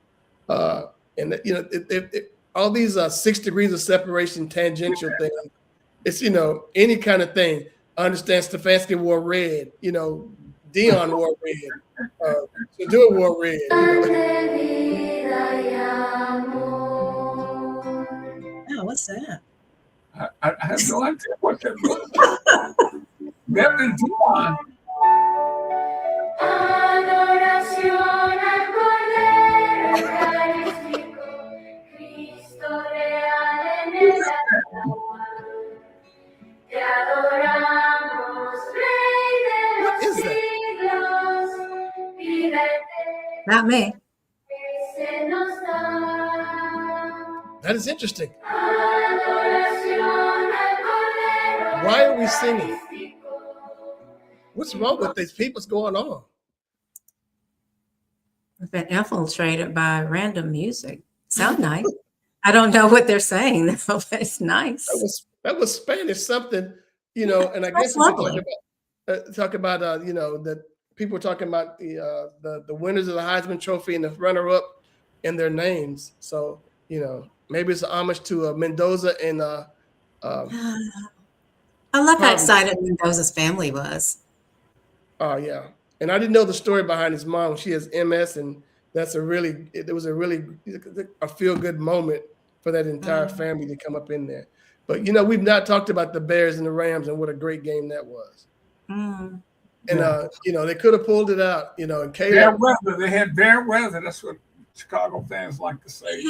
S3: All these 6 degrees of separation tangential things, it's, any kind of thing. I understand Stefanski wore red, Deion wore red, Shedeur wore red.
S1: have no idea what that means. Melody Dion.
S4: Adoración al Cordero Eucarístico, Cristo real en el alma. Te adoramos, Rey de
S3: What
S4: los
S3: is that?
S4: siglos, vida
S2: Not me.
S4: eterna se nos da.
S3: That is interesting.
S4: Adoración al Cordero
S3: Why are we singing?
S4: Eucarístico.
S3: What's wrong with these people? What's going on?
S2: We've been infiltrated by random music. Sound nice. I don't know what they're saying, though, but it's nice.
S3: That was Spanish something, you know. And I
S2: That's
S3: guess we could
S2: lovely.
S3: talk about you know, that people were talking about the winners of the Heisman Trophy and the runner-up and their names. So you know, maybe it's a homage to Mendoza and
S2: I love how
S3: Probably.
S2: excited Mendoza's family was.
S3: oh yeah. And I didn't know the story behind his mom. She has MS, and it was a feel-good moment for that entire family to come up in there. But you know, we've not talked about the Bears and the Rams and what a great game that was.
S2: Mm.
S3: And you know, they could have pulled it out. You know, and
S1: Bad
S3: Caleb,
S1: weather. They had bad weather. That's what Chicago fans like to say.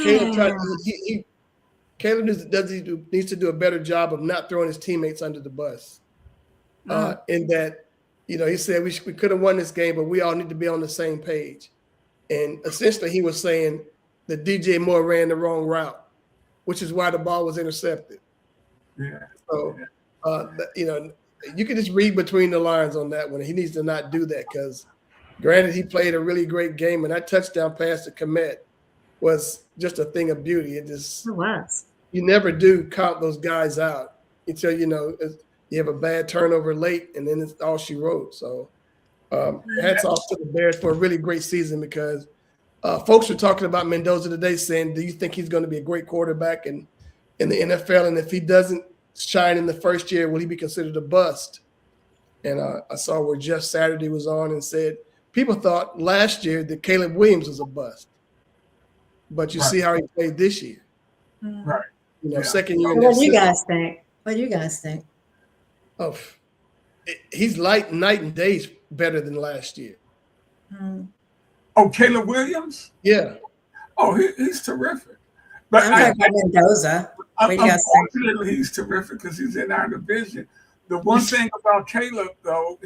S3: Caleb needs to do a better job of not throwing his teammates under the bus. In that, you know, he said we could have won this game, but we all need to be on the same page. And essentially, he was saying that DJ Moore ran the wrong route, which is why the ball was intercepted.
S1: Yeah.
S3: So, you know, you can just read between the lines on that one. He needs to not do that because, granted, he played a really great game, and that touchdown pass to Komet was just a thing of beauty. It
S2: was.
S3: You never do count those guys out until, you know, you have a bad turnover late, and then it's all she wrote. So, hats off to the Bears for a really great season because folks were talking about Mendoza today saying, do you think he's going to be a great quarterback in the NFL? And if he doesn't shine in the first year, will he be considered a bust? And I saw where Jeff Saturday was on and said, people thought last year that Caleb Williams was a bust. But you see how he played this year.
S1: Right.
S3: You know, second year.
S2: What do you guys think? What do you guys think?
S3: Oh, he's night and days better than last year.
S1: Oh, Caleb Williams?
S3: Yeah.
S1: Oh, he's terrific. But
S2: I'm talking about Mendoza. What do you guys think?
S1: unfortunately, he's terrific because he's in our division. The one thing about Caleb, though,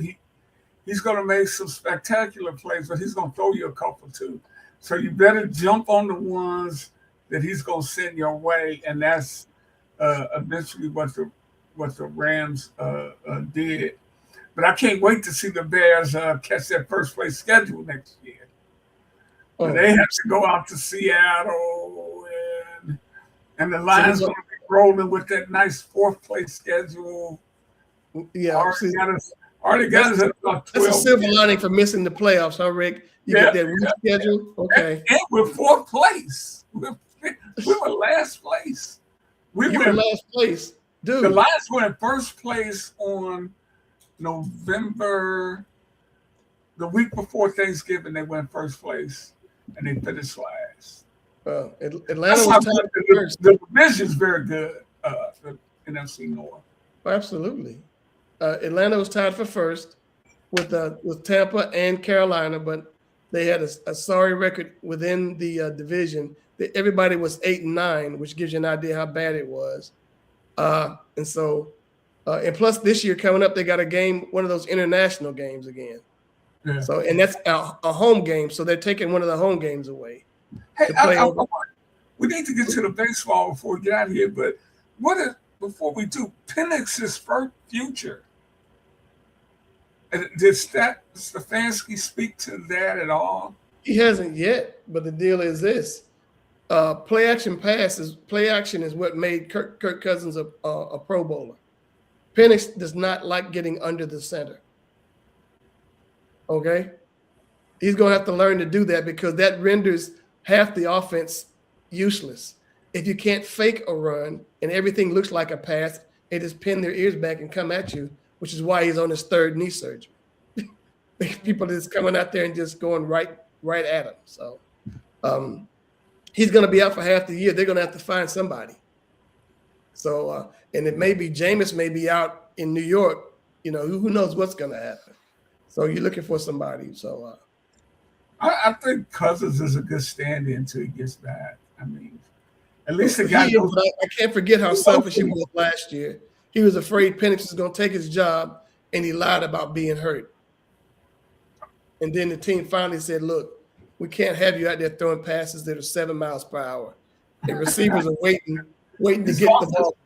S1: he's going to make some spectacular plays, but he's going to throw you a couple too. So you better jump on the ones that he's going to send your way, and that's eventually what the Rams did. But I can't wait to see the Bears catch that first place schedule next year. But they have to go out to Seattle, and the Lions going to be rolling with that nice fourth place schedule.
S3: Yeah.
S1: Already got us at about 12.
S3: That's a silver lining for missing the playoffs, huh, Rick? You get that weak schedule? Okay.
S1: And we're fourth place. We were last place.
S3: You were last place. Dude.
S1: The Lions were in first place on November, the week before Thanksgiving. They went first place, and they finished last.
S3: Atlanta was tied for first.
S1: The division's very good, the NFC North.
S3: Oh, absolutely. Atlanta was tied for first with Tampa and Carolina, but they had a sorry record within the division. Everybody was 8-9, which gives you an idea how bad it was. And plus this year coming up, they got a game, one of those international games again. Yeah. So, and that's a home game. So they're taking one of the home games away.
S1: Hey, we need to get to the baseball before we get out of here. But before we do, Penix's first future? Did Stefanski speak to that at all?
S3: He hasn't yet. But the deal is this: play action is what made Kirk Cousins a Pro Bowler. Penix does not like getting under the center. Okay, he's going to have to learn to do that because that renders half the offense useless. If you can't fake a run and everything looks like a pass, they just pin their ears back and come at you, which is why he's on his third knee surgery. People are just coming out there and just going right at him. So he's going to be out for half the year. They're going to have to find somebody. So, and it may be Jameis may be out in New York. You know, who knows what's going to happen. So you're looking for somebody. So
S1: I think Cousins is a good stand-in until he gets back. I mean, at least the
S3: he
S1: guy
S3: is,
S1: knows.
S3: but I can't forget how selfish he was last year. He was afraid Penix was going to take his job, and he lied about being hurt. And then the team finally said, "Look, we can't have you out there throwing passes that are 7 miles per hour. The receivers are waiting to
S1: He's
S3: get the
S1: lost
S3: ball."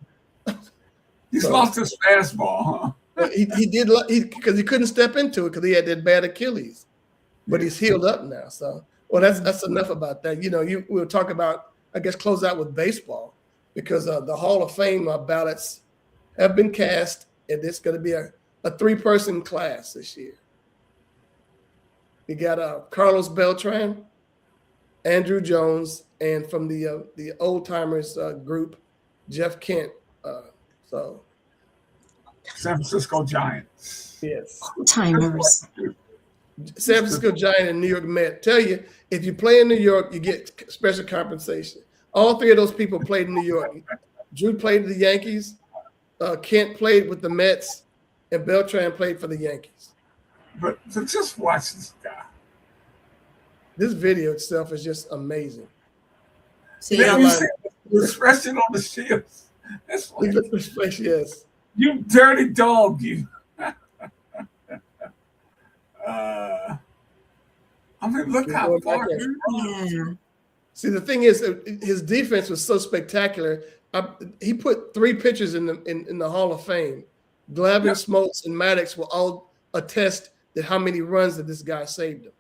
S1: He's
S3: So-
S1: lost his fastball, huh?
S3: He did because he couldn't step into it because he had that bad Achilles, but he's healed up now. So, well, that's enough about that. You know, we'll talk about, I guess, close out with baseball because the Hall of Fame ballots have been cast, and it's going to be a 3-person class this year. You got Carlos Beltran, Andrew Jones, and from the old timers group, Jeff Kent. So.
S1: San Francisco Giants.
S3: Yes.
S2: Timers.
S3: San Francisco Giant and New York Met. Tell you, if you play in New York, you get special compensation. All 3 of those people played in New York. Drew played for the Yankees, Kent played with the Mets, and Beltran played for the Yankees.
S1: But to just watch this guy.
S3: This video itself is just amazing.
S2: So you
S1: Man,
S2: don't
S1: you
S2: like,
S1: see the expression on the shields. That's
S3: Look
S1: like,
S3: at this face, yes.
S1: you dirty dog, you. I mean, look how
S3: Going
S1: far
S3: back there.
S1: he runs.
S2: yeah.
S3: See, the thing is, his defense was so spectacular. He put 3 pitchers in the Hall of Fame. Glavine,
S1: Yep.
S3: Smoltz, and Maddox will all attest that how many runs that this guy saved him.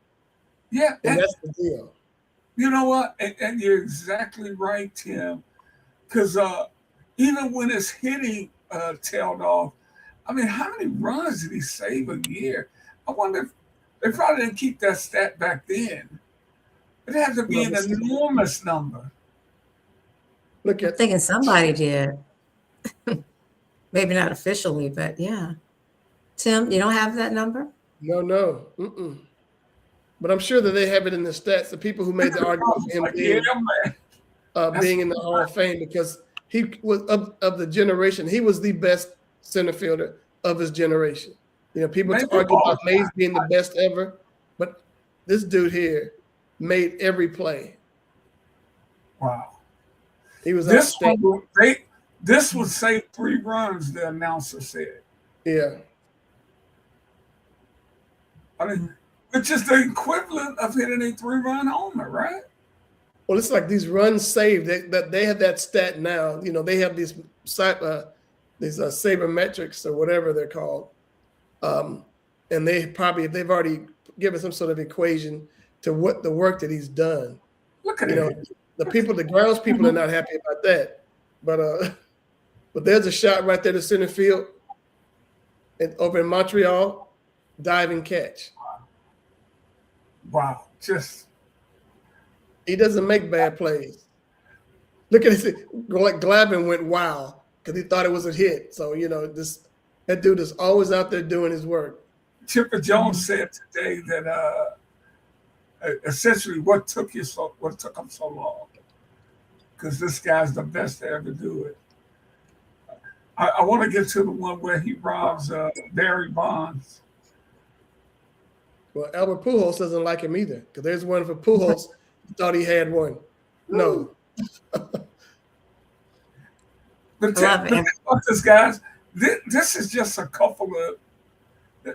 S1: Yeah,
S3: And
S1: and
S3: that's the deal.
S1: you know what? And you're exactly right, Tim. Because even when his hitting tailed off, I mean, how many runs did he save a year? I wonder if they probably didn't keep that stat back then. It had to be an enormous number.
S3: Look
S2: I'm
S3: at
S2: thinking somebody did. Maybe not officially, but yeah. Tim, you don't have that number?
S3: no. Mm-mm. But I'm sure that they have it in the stats. The people who made the argument for him
S1: Like, yeah, man.
S3: being in the Hall of Fame because he was of the generation. He was the best center fielder of his generation. You know, people
S1: Maybe
S3: argue
S1: all
S3: about Mays being the best ever, but this dude here made every play.
S1: Wow.
S3: He was
S1: This
S3: outstanding.
S1: this would save 3 runs, the announcer said.
S3: Yeah.
S1: I mean, which is the equivalent of hitting a 3-run homer, right?
S3: Well, it's like these runs saved. They have that stat now. You know, they have these sabermetrics or whatever they're called, and they've already given some sort of equation to what the work that he's done.
S1: Look at
S3: You know,
S1: it.
S3: the grounds people are not happy about that, but there's a shot right there to center field, and over in Montreal, diving catch.
S1: Wow. Just
S3: He doesn't make bad plays. Look at this. Like Glavine went wild because he thought it was a hit. So, you know, that dude is always out there doing his work.
S1: Chipper Jones said today that essentially what took him so long, because this guy's the best to ever do it. I want to get to the one where he robs Barry Bonds.
S3: Well, Albert Pujols doesn't like him either because there's one for Pujols. He thought he had one. No.
S1: But
S2: I love it.
S1: look, this guys, this is just a couple of.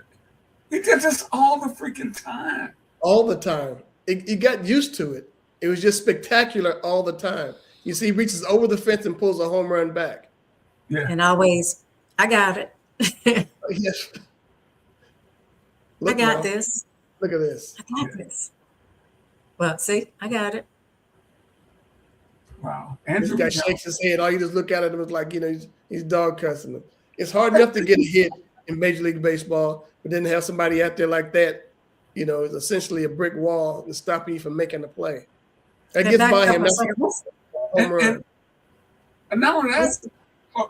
S1: He did this all the freaking time.
S3: All the time. He got used to it. It was just spectacular all the time. You see, he reaches over the fence and pulls a home run back.
S1: Yeah.
S2: And always, I got it.
S3: Yes.
S2: I
S3: Look
S2: got
S3: now.
S2: this.
S3: Look at this.
S2: I got this. Well, see, I got it.
S1: Wow.
S3: This
S1: Andrew
S3: guy
S1: McDougal.
S3: shakes his head. All you just look at it and it's like, you know, he's dog cussing him. It's hard enough to get a hit in Major League Baseball, but then to have somebody out there like that, you know, is essentially a brick wall that's stopping you from making a play. That gets
S2: back
S3: by
S2: up
S3: him.
S2: a
S3: That's
S2: second.
S3: a home run.
S1: And not only that,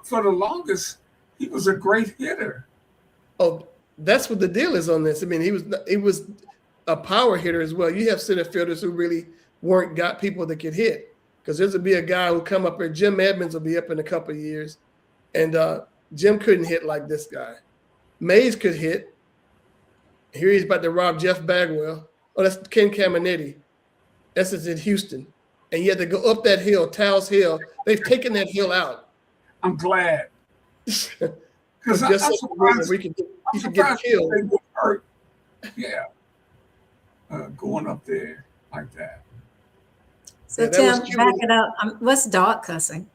S1: for the longest, he was a great hitter.
S3: Oh, that's what the deal is on this. I mean, he was a power hitter as well. You have center fielders who really got people that could hit. because there's will be a guy who come up here. Jim Edmonds will be up in a couple of years, and Jim couldn't hit like this guy. Mays could hit. Here he's about to rob Jeff Bagwell. Oh, that's Ken Caminetti. That's in Houston. And you had to go up that hill, Taos Hill. They've taken that hill out.
S1: I'm glad. Because
S3: Just
S1: I'm
S3: so
S1: surprised,
S3: we could
S1: I'm
S3: get
S1: surprised
S3: killed.
S1: they get hurt. Yeah. Going up there like that.
S2: So
S3: Yeah, that was
S2: Tim,
S3: cute.
S2: back it up. What's dog cussing?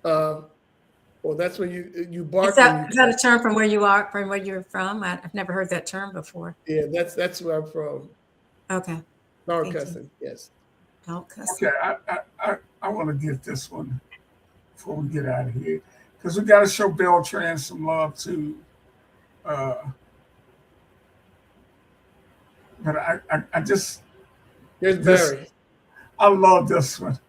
S3: Well, that's when you bark.
S2: Is that a term from where you are, from where you're from? I've never heard that term before.
S3: Yeah, that's where I'm from.
S2: Okay,
S3: Dog
S2: Thank you.
S3: cussing, yes.
S2: dog cussing.
S1: Okay, I want to get this one before we get out of here. Because we got to show Beltran some love too. But I just,
S3: Here's
S1: This-
S3: Barry.
S1: I love this one.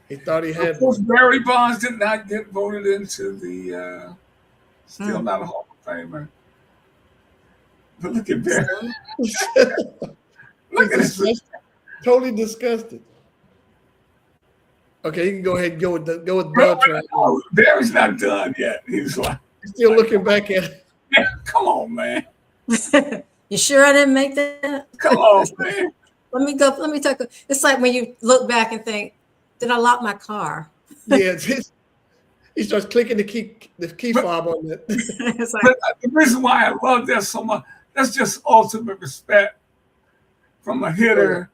S3: He thought he
S1: Of
S3: had
S1: course,
S3: one.
S1: Barry Bonds did not get voted into the, still not a Hall of Famer. But look at Barry. Look at this.
S3: Totally disgusted. Okay, you can go ahead and go with Beltran.
S1: Oh, Barry's not done yet. He's like,
S3: Still looking back at it.
S1: yeah, come on, man.
S2: You sure I didn't make that?
S1: Come on, man.
S2: Let me go. Let me talk. It's like when you look back and think, did I lock my car?
S3: Yeah, he starts clicking the key fob on it.
S2: It's like,
S1: But the reason why I love that so much, that's just ultimate respect from a hitter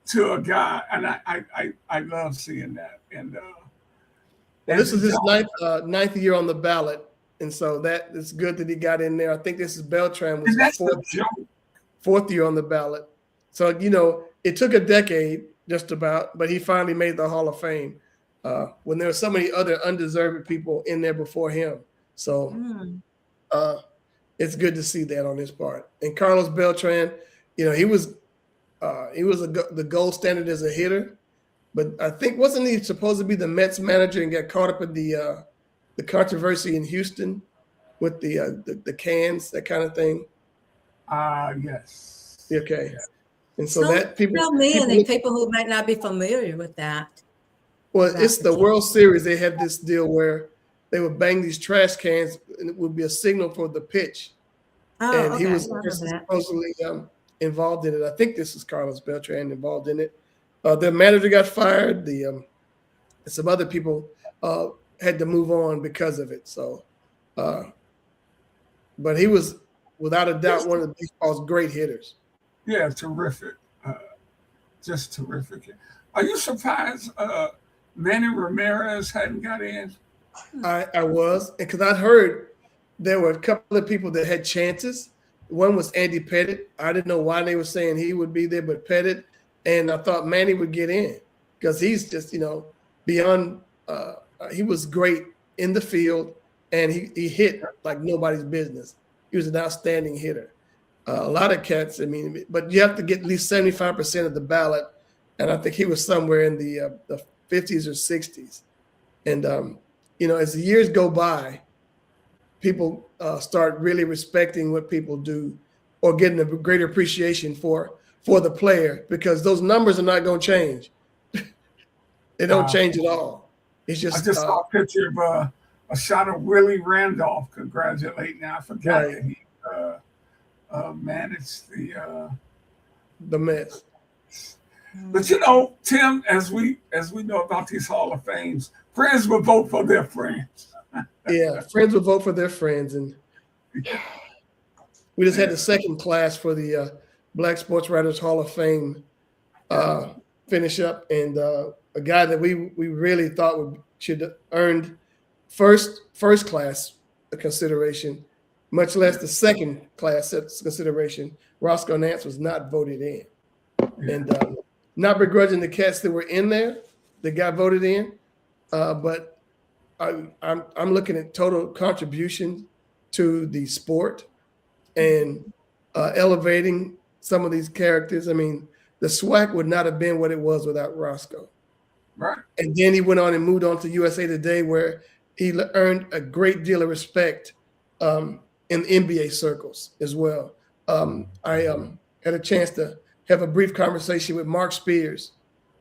S1: to a guy. And I love seeing that. And
S3: Well, this is his ninth year on the ballot, and so that it's good that he got in there. I think this is Beltran was
S1: and that's
S3: his
S1: the joke.
S3: fourth year on the ballot. So it took a decade just about, but he finally made the Hall of Fame when there were so many other undeserved people in there before him. So it's good to see that on his part. And Carlos Beltran, he was the gold standard as a hitter. But I think wasn't he supposed to be the Mets manager and got caught up in the controversy in Houston with the cans, that kind of thing?
S1: Yes.
S3: Okay,
S1: Yeah.
S3: and so that people
S2: tell me and people who might not be familiar with that.
S3: well, it's the World Series. They had this deal where they would bang these trash cans, and it would be a signal for the pitch.
S2: Oh,
S3: And
S2: okay.
S3: he was
S2: I remember that.
S3: supposedly involved in it. I think this is Carlos Beltran involved in it. The manager got fired. Some other people had to move on because of it. So, but he was without a doubt one of the baseball's great hitters.
S1: Yeah, terrific. Just terrific. Are you surprised Manny Ramirez hadn't got in?
S3: I was, because I heard there were a couple of people that had chances. One was Andy Pettit. I didn't know why they were saying he would be there, but Pettit. And I thought Manny would get in because he's just, beyond. He was great in the field, and he hit like nobody's business. He was an outstanding hitter. A lot of cats, but you have to get at least 75% of the ballot, and I think he was somewhere in the 50s or 60s. And as the years go by, people start really respecting what people do, or getting a greater appreciation for the player, because those numbers are not going to change. They don't change at all. It's just.
S1: I just saw a picture of a shot of Willie Randolph congratulating. I forgot that he managed
S3: the Mets.
S1: But Tim, as we know about these Hall of Fames, friends will vote for their friends.
S3: Yeah, friends will vote for their friends, and we just had the second class for the Black Sports Writers Hall of Fame finish up, and a guy that we really thought should have earned first class consideration, much less the second class consideration. Roscoe Nance was not voted in, and not begrudging the cats that were in there that got voted in, but I'm looking at total contribution to the sport and elevating some of these characters. The SWAC would not have been what it was without Roscoe.
S1: Right.
S3: And then he went on and moved on to USA Today, where he earned a great deal of respect in NBA circles as well. I had a chance to have a brief conversation with Mark Spears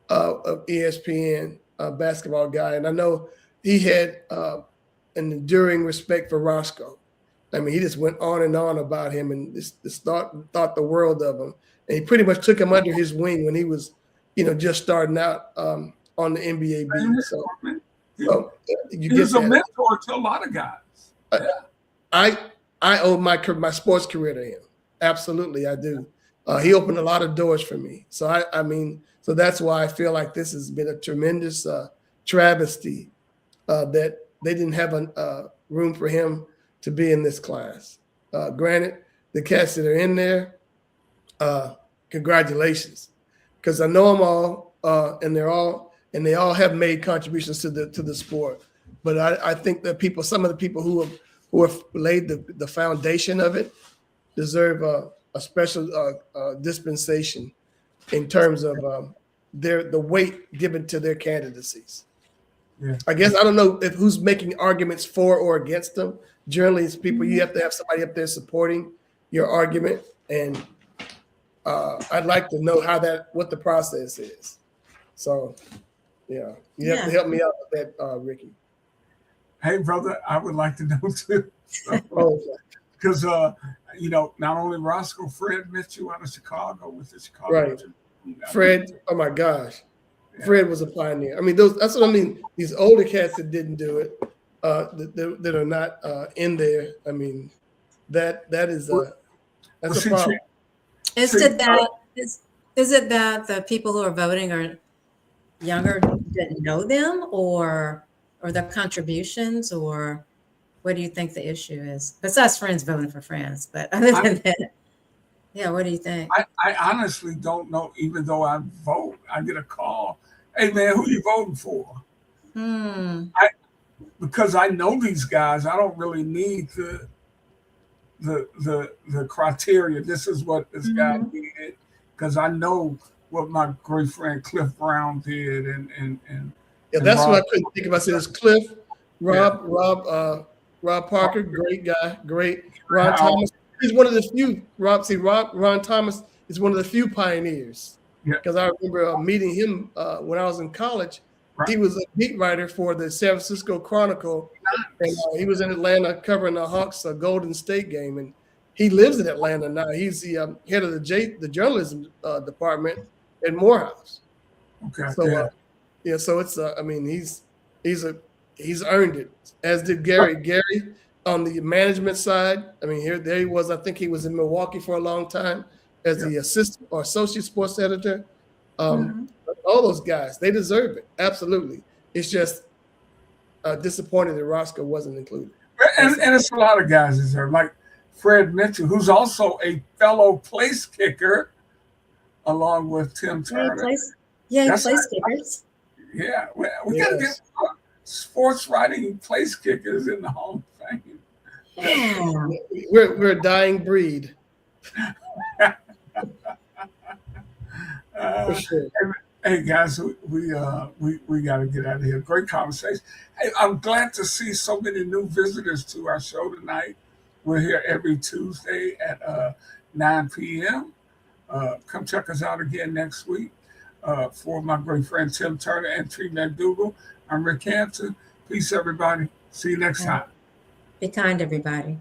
S3: of ESPN, basketball guy, and I know he had an enduring respect for Roscoe. I mean, he just went on and on about him and just thought the world of him. And he pretty much took him under his wing when he was, just starting out on the NBA beat. So
S1: he was a mentor to a lot of guys.
S3: I owe my sports career to him. Absolutely, I do. He opened a lot of doors for me. So I mean, so that's why I feel like this has been a tremendous travesty that they didn't have a room for him to be in this class. Granted, the cats that are in there, congratulations, because I know them all, and they all have made contributions to the sport. But I think that some of the people who have laid the foundation of it deserve a special dispensation in terms of the weight given to their candidacies.
S1: Yeah.
S3: I guess I don't know who's making arguments for or against them. Generally, it's people. You have to have somebody up there supporting your argument, and I'd like to know what the process is. So, yeah, you have to help me out with that, Rickey.
S1: Hey, brother, I would like to know too. Because not only Roscoe, Fred met you out of Chicago with the Chicago.
S3: Right. Fred, oh my gosh. Yeah. Fred was a pioneer. I mean, that's what I mean. These older cats that didn't do it, that are not in there. I mean, that's a problem.
S2: Is it that the people who are voting are younger, didn't know them, or their contributions, or what do you think the issue is? Besides friends voting for friends, but other than that, yeah, what do you think?
S1: I honestly don't know. Even though I vote, I get a call. Hey man, who you voting for? Because I know these guys, I don't really need the criteria. This is what this guy did, because I know what my great friend Cliff Brown did, and
S3: that's what I couldn't think about. It's Cliff, Rob Parker, great guy, great. Ron Thomas, he's one of the few. Ron Thomas is one of the few pioneers. Because I remember meeting him when I was in college. Right. He was a beat writer for the San Francisco Chronicle, and he was in Atlanta covering the Hawks Golden State game. And he lives in Atlanta now. He's the head of the journalism department at Morehouse.
S1: Okay.
S3: So so it's I mean he's earned it, as did Gary. Gary on the management side. I mean there he was. I think he was in Milwaukee for a long time as the assistant or associate sports editor. All those guys, they deserve it. Absolutely. It's just disappointed that Roscoe wasn't included.
S1: And it's a lot of guys deserve, like Fred Mitchell, who's also a fellow place kicker, along with Tim Turner.
S2: He plays kickers.
S1: Yeah, we got to get sports writing place kickers in the Hall of Fame.
S2: Yeah.
S3: We're a dying breed. For sure.
S1: Hey guys, we got to get out of here. Great conversation. Hey, I'm glad to see so many new visitors to our show tonight. We're here every Tuesday at 9 p.m. Come check us out again next week. For my great friend Tim Turner and Tree McDougal, I'm Rick Hampton. Peace, everybody. See you next time.
S2: Be kind, everybody.